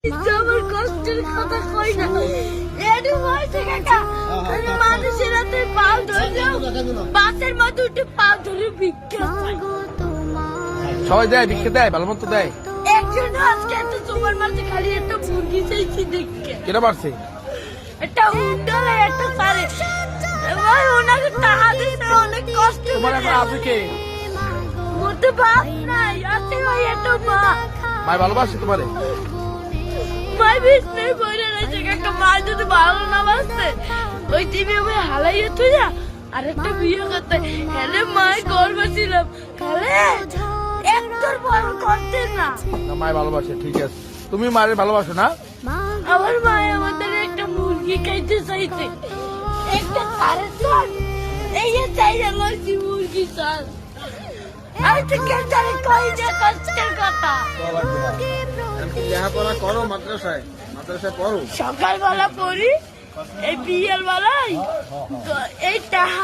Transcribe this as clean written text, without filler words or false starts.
আমার কষ্টের কথা কই না এডু হইছে কাকা মানুষের হাতে পা ধরলেও বাসের মধ্যে উঠে পা ধরে ভিক্ষা পায়। সবাই দেয়, ভিক্ষা দেয়, ভালো মতো দেয়। একজন আজকে এত তোমার মাঝে খালি একটা মুরগি চাইছি দেখে কেটা পারছে? একটা হুন্ডালে একটা সারে ভাই ওনাকে টাকা দিতে অনেক কষ্ট তোমার এখন আছে কে? মধ্যে বাপ নাই আছে ভাই একটা মা ভাই ভালোবাসে তোমারে? মাই বিষ্ণু বলে রয়েছে কাকা মা যদি ভালো না বাসতে ওই টিভি আমি হালাইয়ে তুই যা আরেকটা বিয়ে করতে হেলে মায় গর্ব ছিলাম খালে একটার বড় করতে না মায় ভালোবাসে, ঠিক আছে। তুমি মায়ের ভালোবাসো না? আমার মায় আমাদের একটা মুরগি খাইতে চাইছে একটা সারে চাল এই চাই লইছি মুরগি চাল আমি তো কেটারে কই যে কষ্টের কথা লেখাপড়া করো, মাদ্রাসায় পড়ো। সকালবেলা পড়ি এই বিয়ের বেলায় তো এই টাকা